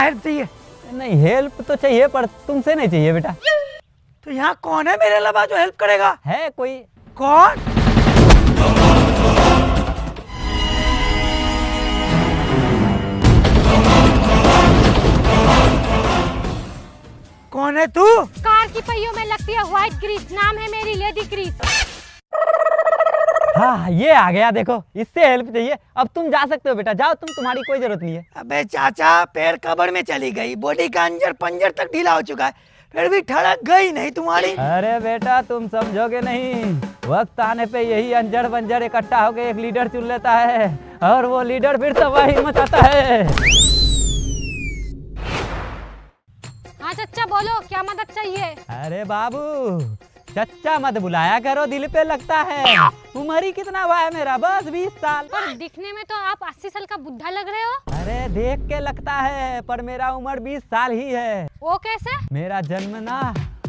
Help चाहिए? नहीं, help तो चाहिए पर तुमसे नहीं चाहिए बेटा। तो यहाँ कौन है मेरे अलावा जो हेल्प करेगा? है कोई? कौन? कौन है तू? कार की पहियों में लगती है व्हाइट ग्रीस, नाम है मेरी लेडी ग्रीस। हाँ ये आ गया, देखो इससे हेल्प चाहिए। अब तुम जा सकते हो बेटा, जाओ तुम, तुम्हारी कोई जरूरत नहीं है। अबे चाचा, पैर कब्र में चली गई, बॉडी का अंजर पंजर तक ढीला हो चुका है, फिर भी ठड़क गई नहीं तुम्हारी। अरे बेटा तुम समझोगे नहीं, वक्त आने पे यही अंजर बंजर इकट्ठा होके एक लीडर चुन लेता है और वो लीडर फिर तबाही मचाता है। हाँ चच्चा बोलो, क्या मदद चाहिए? अरे बाबू चच्चा मत बुलाया करो, दिल पे लगता है। उम्र ही कितना हुआ है मेरा? बस 20 साल। पर दिखने में तो आप 80 साल का बुढ़ा लग रहे हो। अरे देख के लगता है पर मेरा उम्र 20 साल ही है। वो कैसे? मेरा जन्म ना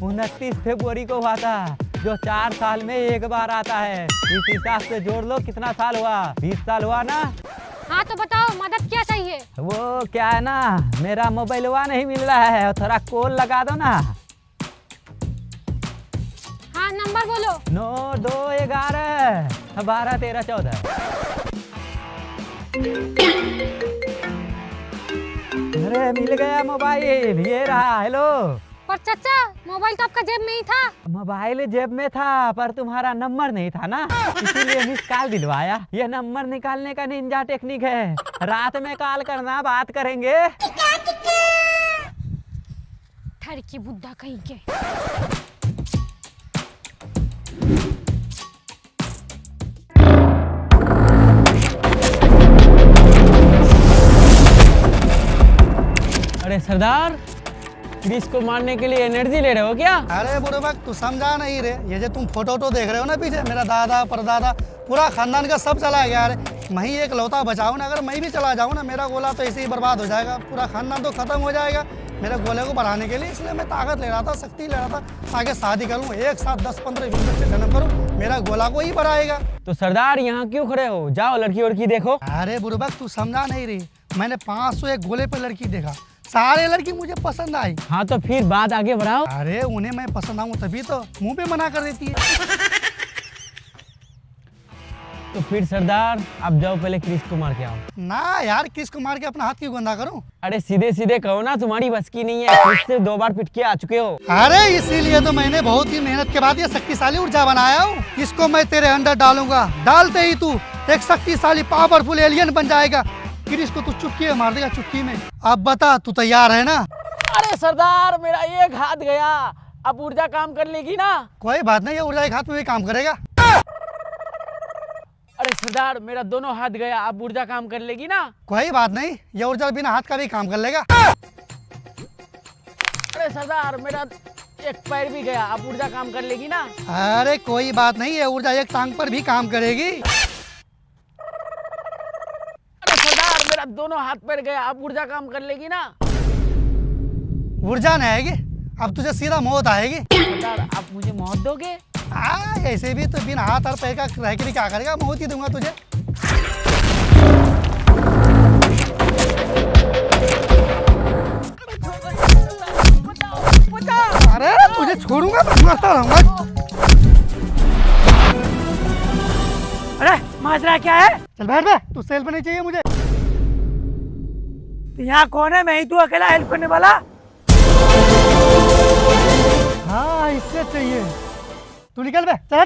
29 फरवरी को हुआ था, जो 4 साल में एक बार आता है। इस हिसाब से जोड़ लो कितना साल हुआ, 20 साल हुआ ना। हाँ तो बताओ मदद क्या चाहिए? वो क्या है ना, मेरा मोबाइल हुआ नहीं मिल रहा है, थोड़ा कॉल लगा दो ना। हाँ नंबर बोलो। 9 2 11 12 13 14। अरे मिल गया मोबाइल, ये रहा। हेलो। पर चच्चा मोबाइल तो आपका जेब में ही था। मोबाइल जेब में था पर तुम्हारा नंबर नहीं था ना, इसीलिए मिस कॉल दिलवाया। ये नंबर निकालने का निंजा टेक्निक है, रात में कॉल करना, बात करेंगे। ठरकी बुड्ढा कहीं के। अरे सरदार, क्रिस को मारने के लिए एनर्जी ले रहे हो क्या? अरे बुढ़बक तू समझा नहीं रे, ये जो तुम फोटो देख रहे हो ना पीछे, मेरा दादा परदादा पूरा खानदान का सब चला गया। अरे मैं ही एक लौता बचाऊं ना, अगर मैं भी चला जाऊं ना, मेरा गोला तो ऐसे ही बर्बाद हो जाएगा, पूरा खानदान तो खत्म हो जाएगा। मेरे गोले को बढ़ाने के लिए इसलिए मैं ताकत ले रहा था, शक्ति ले रहा था, आगे शादी करूँ, एक साथ 10-15 20 बच्चे जन्म करूँ, मेरा गोला को ही बढ़ाएगा। तो सरदार यहाँ क्यों खड़े हो, जाओ लड़की वड़की देखो। अरे बुढ़बक तू समझा नहीं रही, मैंने 501 गोले पे लड़की देखा, सारे लड़की मुझे पसंद आई। हाँ तो फिर बात आगे बढ़ाओ। अरे उन्हें मैं पसंद आऊँ तभी तो मुंह पे मना कर देती है। तो फिर सरदार आप जाओ, पहले क्रिस को मार के आओ। ना यार, क्रिस को मार के अपना हाथ क्यों गंदा करूं? अरे सीधे सीधे कहो ना, तुम्हारी बस की नहीं है, क्रिस से 2 बार पिट के आ चुके हो। अरे इसीलिए तो मैंने बहुत ही मेहनत के बाद ये शक्तिशाली ऊर्जा बनाया हूँ। इसको मैं तेरे अंदर डालूंगा, डालते ही तू एक शक्तिशाली पावरफुल एलियन बन जाएगा। क्रिस को तू चुटकी में मार देगा, चुटकी में। अब बता तू तैयार है ना? अरे सरदार मेरा एक हाथ गया, अब ऊर्जा काम कर लेगी ना? कोई बात नहीं, ये ऊर्जा एक हाथ में भी काम करेगा। अरे सरदार मेरा दोनों हाथ गया, अब ऊर्जा काम कर लेगी ना? कोई बात नहीं, ये ऊर्जा बिना हाथ का भी काम कर लेगा। अरे सरदार मेरा एक पैर भी गया, अब ऊर्जा काम कर लेगी ना? अरे कोई बात नहीं, ये ऊर्जा एक टांग पर भी काम करेगी। अरे सरदार मेरा दोनों हाथ पैर गया, अब ऊर्जा काम कर लेगी ना? ऊर्जा नहीं आएगी, अब तुझे सीधा मौत आएगी। सरदार आप मुझे मौत दोगे? ऐसे भी तो बिना हाथ और पैर का रह के भी क्या करेगा, मौत ही दूंगा तुझे। अरे तुझे छोड़ूंगा तो मरता रहूंगा। अरे माजरा क्या है? चल बैठ बे, तू सेल्फ नहीं चाहिए मुझे। तो यहाँ कौन है? मैं ही तू अकेला हेल्प करने वाला? हाँ इससे चाहिए, तू निकल बे, चल।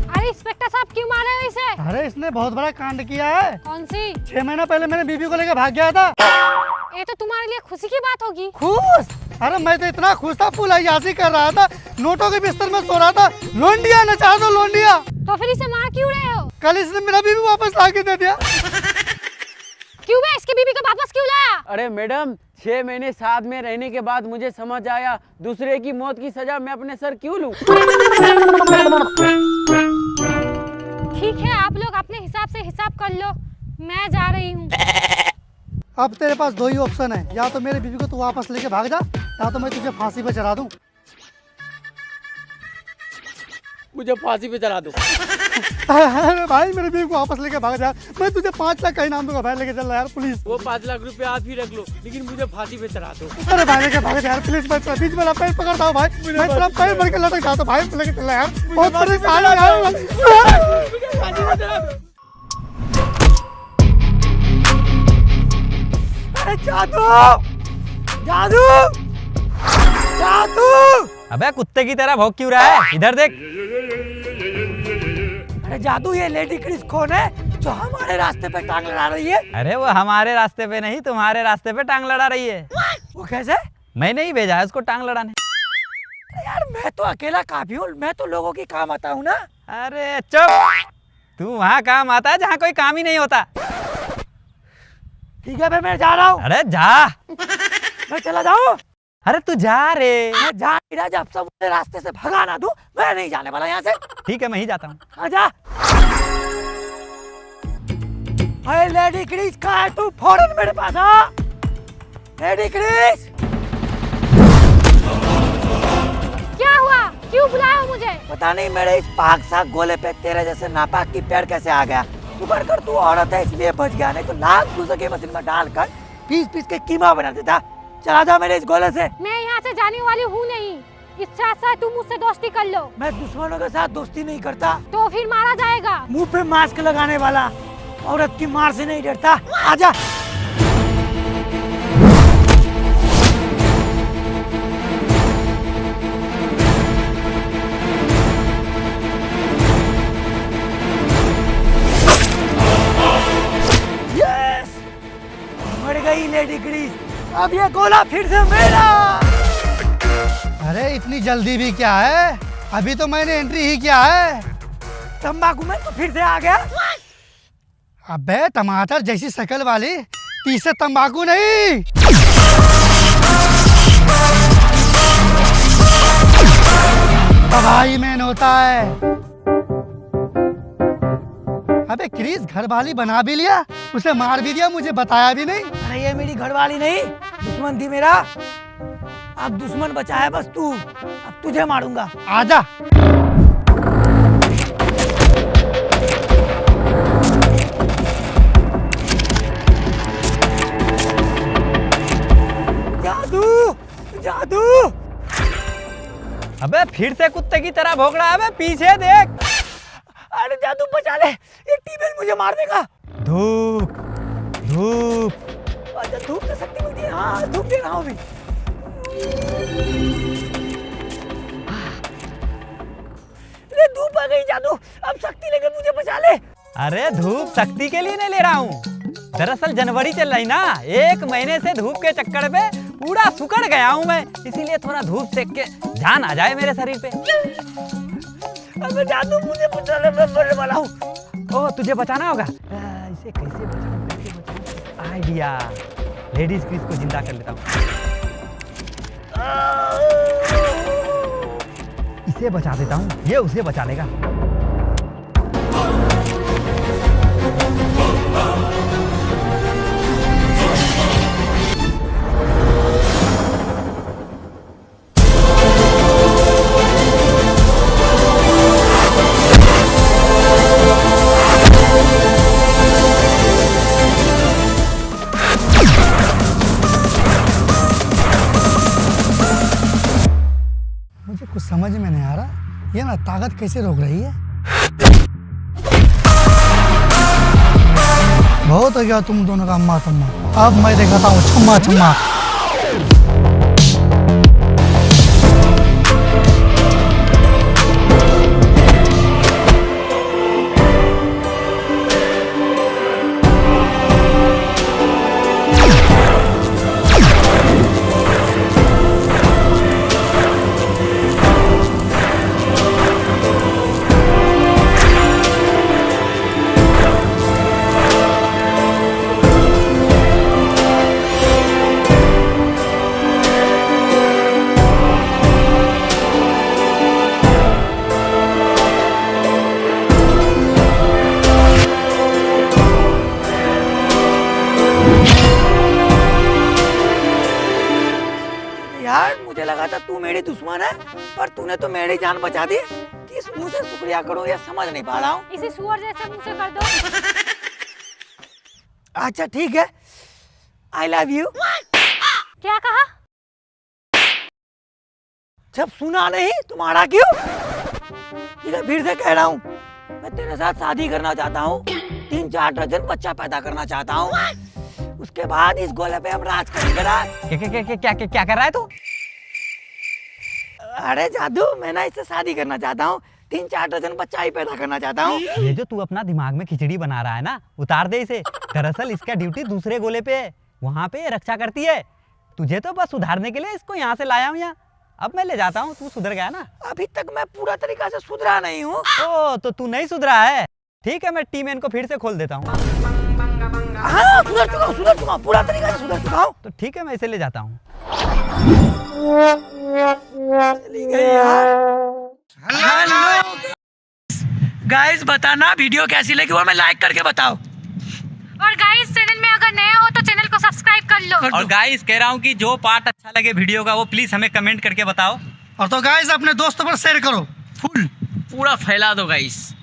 अरे इंस्पेक्टर साहब क्यों मार रहे हो इसे? अरे इसने बहुत बड़ा कांड किया है। कौन सी? 6 महीना पहले मैंने बीबी को लेकर भाग गया था। ये तो तुम्हारे लिए खुशी की बात होगी। खुश? अरे मैं तो इतना खुश था, फुल अय्यासी कर रहा था, नोटों के बिस्तर में सो रहा था। लोंडिया नचा दो लोंडिया। तो फिर इसे मार क्यों रहे हो? कल इसने मेरा बीबी वापस ला के दे दिया। क्यों बे, इसकी बीबी को वापस क्यों लाया? अरे मैडम 6 महीने साथ में रहने के बाद मुझे समझ आया, दूसरे की मौत की सजा मैं अपने सर क्यों लूं? ठीक है, आप लोग अपने हिसाब से हिसाब कर लो, मैं जा रही हूँ। अब तेरे पास 2 ही ऑप्शन है, या तो मेरी बीबी को तू वापस लेके भाग जा, या तो मैं तुझे फांसी पे चढ़ा दूं। मुझे फांसी पे चढ़ा दो। अरे भाई मेरे बीवी को वापस लेके भाग जा, मैं तुझे 5 लाख का इनाम दूंगा भाई, लेके चल रहा यार प्लीज। वो 5 लाख रुपए आप ही रख लो, लेकिन मुझे फांसी पे चढ़ा दो। अरे भाई लेके भाग जा यार प्लीज, मैं बीच में पैर पकड़ता हूँ भाई, मैं तेरा पैर भर के लटक जाता हूँ भाई, लेके चल यार, बहुत परेशान है यार। अरे जादू, जादू, जादू। अबे कुत्ते की तरह भौंक क्यों रहा है? इधर देख। अरे जादू, ये लेडी क्रिस कौन है जो हमारे रास्ते पे टांग लड़ा रही है? अरे वो हमारे रास्ते पे नहीं, तुम्हारे रास्ते पे टांग लड़ा रही है। वो कैसे? मैंने ही भेजा है उसको टांग लड़ाने। अरे यार मैं तो अकेला काफी हूँ, मैं तो लोगों की काम आता हूँ ना। अरे चुप, तू वहाँ काम आता है जहाँ कोई काम ही नहीं होता। ठीक है फिर मैं जा रहा हूँ। अरे जा। मैं चला जाऊँ? अरे तू जा रे। मैं जा नहीं रहा, जब सब मुझे रास्ते से भगा ना दूं, मैं नहीं जाने वाला यहाँ से। ठीक है मैं ही जाता हूँ। आजा। अरे लेडी क्रिस कहाँ है तू? फौरन मेरे पास आ। Lady Chris. क्या हुआ? क्यों बुलाया हो मुझे? पता नहीं मेरे इस पाक साग गोले पे तेरे जैसे नापाक की पैर कैसे आ गया। शुक्र कर तू औरत है इसलिए बच गया, नहीं तो लाख दूसरे की मशीन में डालकर पीस पीस के कीमा बना देता। चला जा मेरे इस गोले से। मैं यहाँ से जाने वाली हूँ नहीं। इच्छा से तुम मुझसे दोस्ती कर लो। मैं दुश्मनों के साथ दोस्ती नहीं करता। तो फिर मारा जाएगा। मुंह पे मास्क लगाने वाला औरत की मार से नहीं डरता। आजा। यस, मर गई लेडी ग्रीस। अब ये गोला फिर से मेरा। अरे इतनी जल्दी भी क्या है, अभी तो मैंने एंट्री ही किया है। तंबाकू में तो फिर से आ गया। अबे टमाटर जैसी शक्ल वाली, पीछे तंबाकू नहीं। तबाही में होता है। अबे क्रिस घर वाली बना भी लिया, उसे मार भी दिया, मुझे बताया भी नहीं। अरे ये मेरी घरवाली नहीं, दुश्मन थी मेरा। अब दुश्मन बचा है बस तू। अब तुझे मारूंगा। आजा। जादू, जादू। अबे फिर से कुत्ते की तरह भौंक रहा है। अबे पीछे देख। अरे जादू बचा ले, ये टीबेल मुझे मार देगा। धूप धूप। अच्छा धूप से शक्ति मिलती है। हाँ धूप दे रहा हूँ अभी। अरे धूप आ गई जादू, अब शक्ति लेकर मुझे बचा ले। अरे धूप शक्ति के लिए नहीं ले रहा हूँ, दरअसल जनवरी चल रही ना, 1 महीने से धूप के चक्कर में पूरा सुकड़ गया हूँ मैं, इसीलिए थोड़ा धूप सेक के जान आ जाए मेरे शरीर पे। अबे जादू मुझे बचा ले, मैं मरने वाला हूँ। ओ तुझे बचाना होगा। इसे कैसे बचाऊं, कैसे बचाऊं? आइडिया, लेडीज क्रिस को जिंदा कर लेता हूँ। इसे बचा देता हूँ, ये उसे बचा लेगा। मुझे कुछ समझ में नहीं आ रहा, ये ना ताकत कैसे रोक रही है। बहुत हो गया तुम दोनों का अम्मा तम्मा, अब मैं दिखाता हूँ छम्मा छम्मा। था तू मेरी दुश्मन है, पर तूने तो मेरी जान बचा दी। किस मुंह से शुक्रिया करूं ये समझ नहीं पा रहा हूँ। इसे सुअर जैसे मुंह से कर दो। अच्छा ठीक है, आई लव यू। क्या कहा? जब सुना नहीं तुम्हारा क्यों? ठीक है, फिर से कह रहा हूँ, मैं तेरे साथ शादी करना चाहता हूँ, 3-4 दर्जन बच्चा पैदा करना चाहता हूँ, उसके बाद इस गोले पे हम राज करेंगे। क्या कर रहा है तू? अरे जादू, मैं ना इससे शादी करना चाहता हूँ, 3-4 दर्जन बच्चा ही पैदा करना चाहता हूँ। ये जो तू अपना दिमाग में खिचड़ी बना रहा है ना, उतार दे इसे। दरअसल इसका ड्यूटी दूसरे गोले पे है, वहाँ पे रक्षा करती है। तुझे तो बस सुधारने के लिए इसको यहाँ से लाया हूँ यहाँ। अब मैं ले जाता हूँ, तू सुधर गया ना? अभी तक मैं पूरा तरीका से सुधरा नहीं हूँ। ओ तो तू नहीं सुधरा है? ठीक है, मैं टीम को फिर से खोल देता हूँ। हाँ, सुधर चुका हूँ, पूरा तरीका से सुधर चुका हूँ। तो ठीक है, मैं इसे ले जाता हूँ। चली गई यार। हेलो गाइस, बताना वीडियो कैसी लगी और मैं लाइक करके बताओ। और गाइस, चैनल में अगर नया हो तो चैनल को सब्सक्राइब कर लो। और गाइस कह रहा हूँ कि जो पार्ट अच्छा लगे वीडियो का वो प्लीज हमें कमेंट करके बताओ। और तो गाइस अपने दोस्तों पर शेयर करो, फुल पूरा फैला दो गाइस।